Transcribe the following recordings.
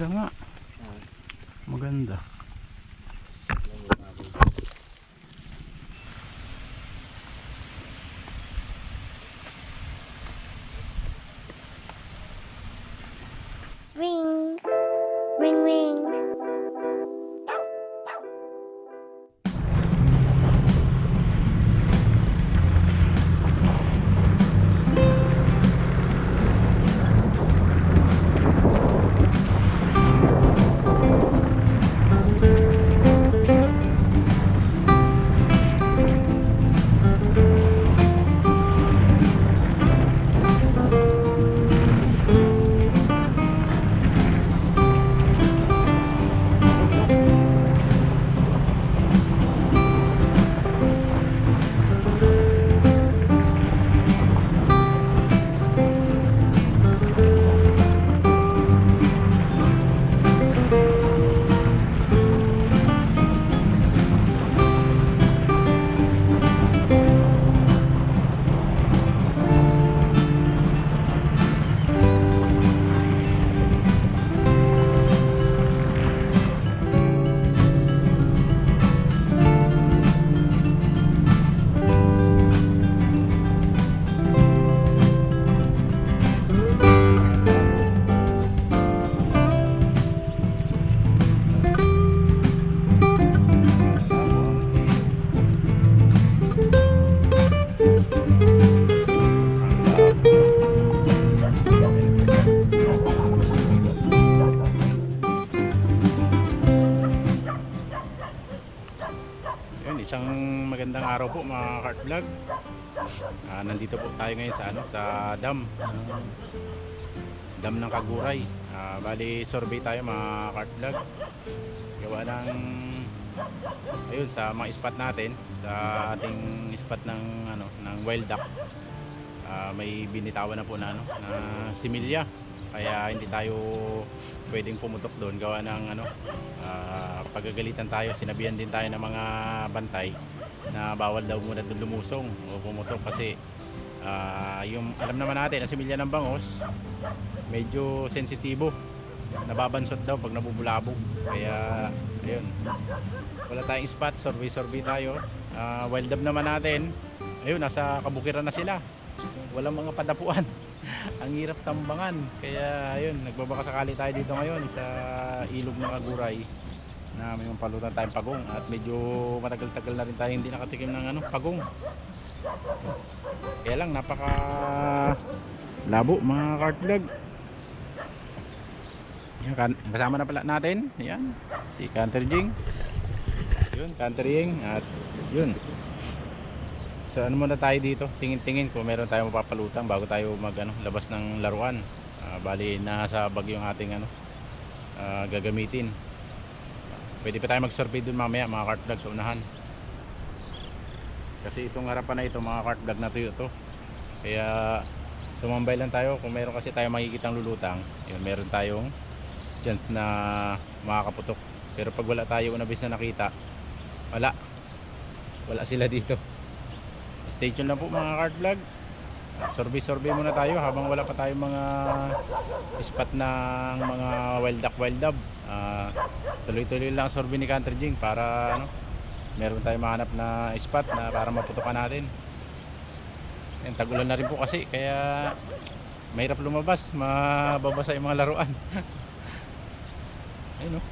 Maganda nga. Maganda. Ring, ring, ring. Isang magandang araw po mga kart vlog. Nandito po tayo ngayon sa sa dam ng Kaguray. Bali survey tayo mga kart vlog. Gawa ng ayun sa mga spot natin, sa ating spot ng ng wild duck. May binitawan na po na na similya. Kaya hindi tayo pwedeng pumutok doon, gawa ng pagagalitan tayo. Sinabihan din tayo ng mga bantay na bawal daw muna doon lumusong o pumutok kasi yung alam naman natin na similya ng bangos medyo sensitibo, nababansot daw pag nabubulabog. Kaya ayun, wala tayong spot, survey tayo. Wild dove naman natin, ayun, nasa kabukiran na sila, walang mga padapuan. Ang hirap tambangan. Kaya ayun, nagbabaka sakali tayo dito ngayon sa ilog ng Kaguray na may palutan tayong pagong, at medyo matagal-tagal na rin tayo hindi nakatikim ng pagong. Kaya lang napaka labo mga kart vlog. Kasama na pala natin, yan, si Canterjing. Yun, Canterjing, at yun. So ano muna tayo dito, tingin-tingin kung meron tayong mapapalutang bago tayo labas ng laruan. Bali nasa bag yung ating gagamitin. Pwede pa tayo mag-survey dun mamaya mga kart vlog sa unahan. Kasi itong harapan na ito mga kart vlog na tuyo to. Kaya tumambay lang tayo kung meron kasi tayo makikitang lulutang. Yun, meron tayong chance na makakaputok. Pero pag wala tayo una bis na nakita, wala sila dito. Stay tuned lang po mga kart vlog. Survey muna tayo habang wala pa tayong mga spot ng mga wild duck. Tuloy-tuloy lang survey ni Canterjing para meron tayong mahanap na spot na para maputukan natin. Tag-ulan na rin po kasi kaya mahirap lumabas, mababasa yung mga laruan. Ayun o.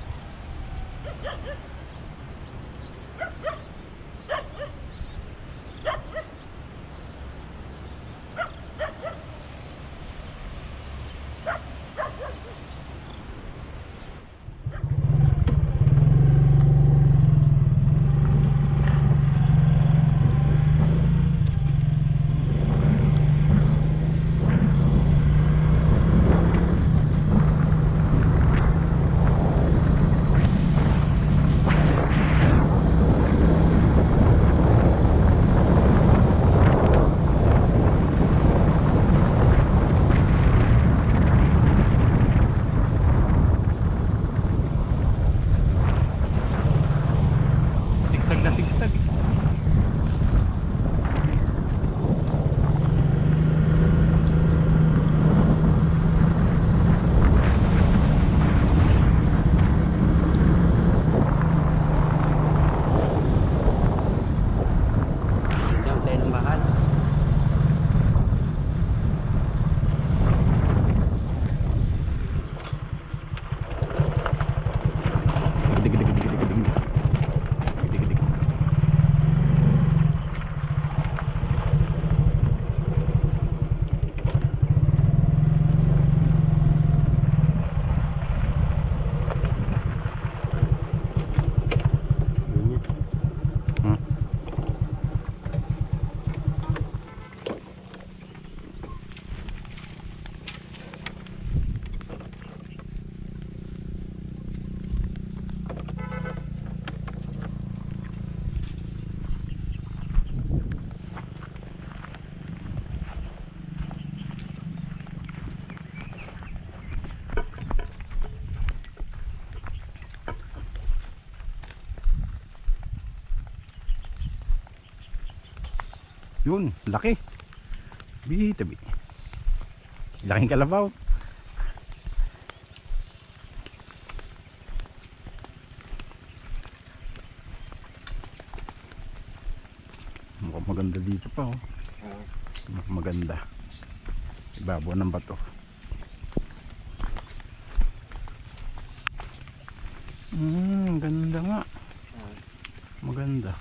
Yun, laki. Bitabi. Laking kalabaw. Mukhang maganda dito pa oh. Mukhang maganda. Ibabaw ng bato. Ganda nga. Maganda.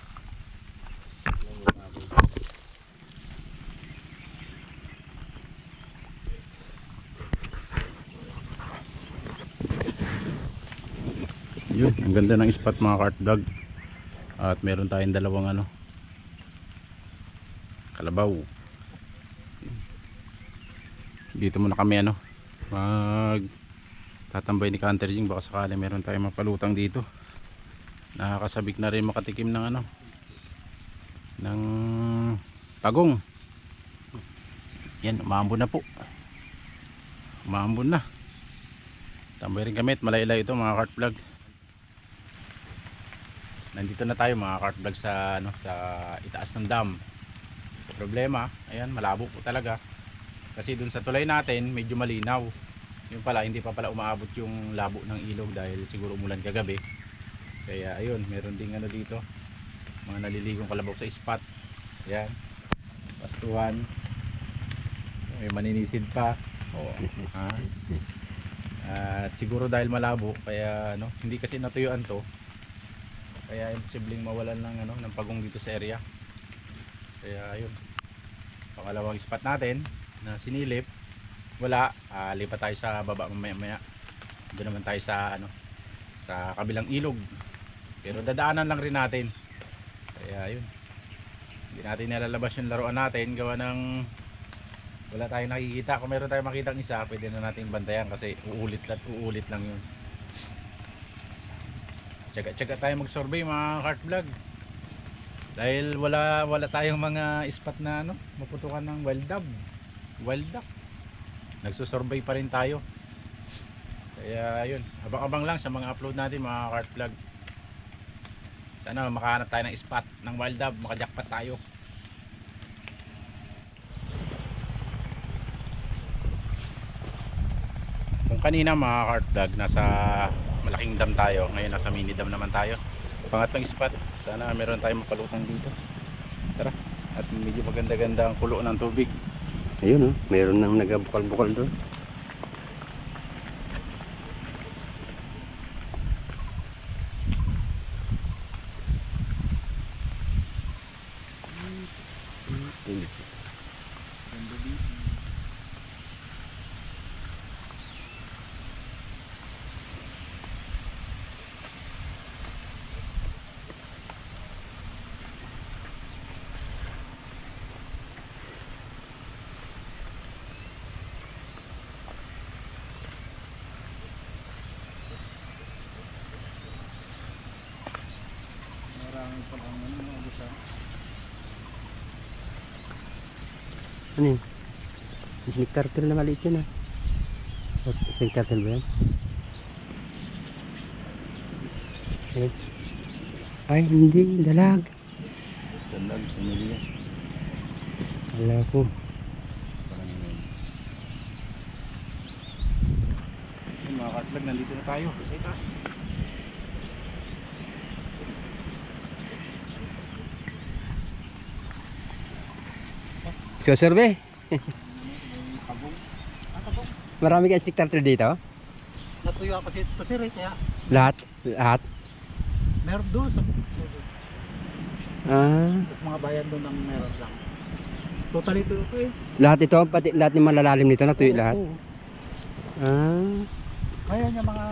Yun, ang ganda ng spot mga cart vlog. At meron tayong dalawang ano, kalabaw. Dito muna kami ano, mag tatambay ni Canter Jing, baka sakali meron tayong mapalutang dito. Nakakasabik na rin makatikim ng ano, ng tagong. Yan, umaambon na po. Umaambon na. Tambay rin kami at malaylay ito mga cart vlog. Nandito na tayo mga cart vlog sa ano, sa itaas ng dam. Problema, ayan, malabo po talaga. Kasi dun sa tulay natin, medyo malinaw. Yung pala, hindi pa pala umaabot yung labo ng ilog dahil siguro umulan kagabi. Kaya ayun, meron ding ano dito, mga naliligong kalabaw sa spot. Ayan, pastuhan. May maninisid pa. Oo. Ha? At siguro dahil malabo, kaya ano, hindi kasi natuyuan to. Kaya imposibleng mawalan ng ano, ng pagong dito sa area. Kaya ayun, pangalawang spot natin na sinilip, wala. Lipat tayo sa baba mamaya. Doon naman tayo sa ano, sa kabilang ilog. Pero dadaanan lang rin natin. Kaya ayun, hindi natin nalalabas yung laruan natin gawa ng wala tayong nakikita. Kung meron tayong makitang isa, pwede na natin bantayan kasi uulit lang yun. Tsaga-tsaga tayo mag-survey mga cart vlog. Dahil wala tayong mga spot na ano, maputukan ng wild duck. Nagsusurvey pa rin tayo. Kaya yun, abang-abang lang sa mga upload natin mga cart vlog. Sana makahanap tayo ng spot ng wild duck, makajackpot tayo. Kung kanina mga cart vlog, nasa malaking dam tayo, ngayon nasa mini dam naman tayo. Pangatlong spot, sana meron tayong mapalutang dito. Tara, at medyo maganda-ganda ang kulo ng tubig. Ayun oh, meron nang nagabukal-bukal doon. Ano yun? Snake turtle na maliit yun ah. Snake turtle ba yan? Ano? Ay hindi, dalag. Dalag, pumili. Wala ko. Yung mga cart vlog, nandito na tayo sa itaas. So survey. Marami kang snake turtle dito? Natuyo ako kasi rin kaya Lahat? meron doon sa mga bayan doon ang meron lang. Totally ito eh. Lahat ito, pati lahat ng malalalim nito natuyo lahat. Oo. Kaya niya mga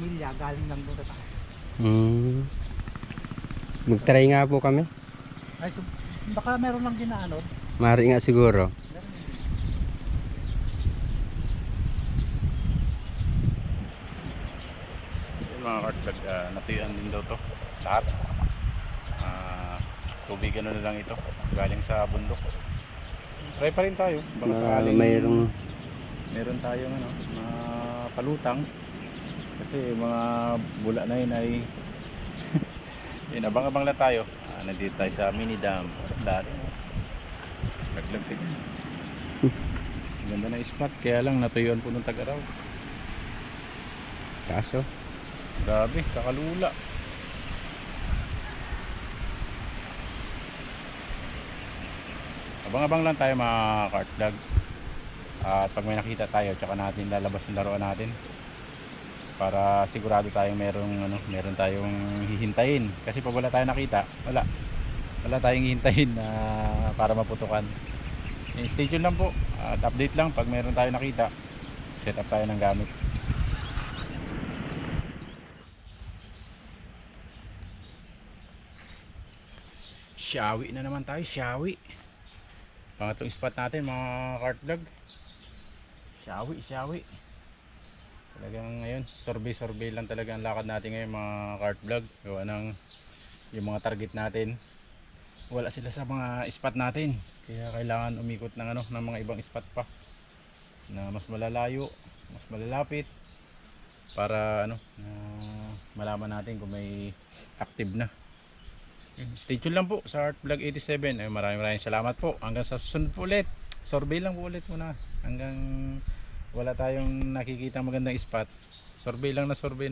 milya galing lang doon sa taas. Mag-try nga po kami. Ay, so, baka meron lang ginaano. Mari nga siguro. Yung mga cart vlog, natuyuan din daw to lahat. Tubig ano na lang ito, galing sa bundok. Try pa rin tayo, baka sakaling meron tayong ano, palutang. Kasi mga bula na yun ay Yun, abang-abang lang tayo. Nandito tayo sa mini dam. Dali. Laglag din. Ganda na spot, kaya lang natuyuan po ng tag-araw. Kaso, Grabe, kakalula. Abang-abang lang tayo mga cart vlog. At pag may nakita tayo, tsaka natin lalabas yung laruan natin. Para sigurado tayong meron tayong hihintayin. Kasi pag wala tayong nakita, wala tayong hihintayin na para maputukan. Stay tuned lang po. At update lang pag meron tayong nakita. Set up tayo ng gamit. Shawi na naman tayo, shawi. Pangatlong spot natin mga cart vlog. Shawi. Talagang ngayon, survey lang talaga ang lakad natin ngayon mga cart vlog. Gawa ng yung mga target natin. Wala sila sa mga spot natin. Kaya kailangan umikot ng ng mga ibang spot pa na mas malalayo, mas malalapit para na malaman natin kung may active na. Stay tuned lang po sa Art Vlog 87. Maraming salamat po. Hanggang sa susunod po ulit. Survey lang po ulit muna. Hanggang wala tayong nakikita magandang spot. Survey lang na survey.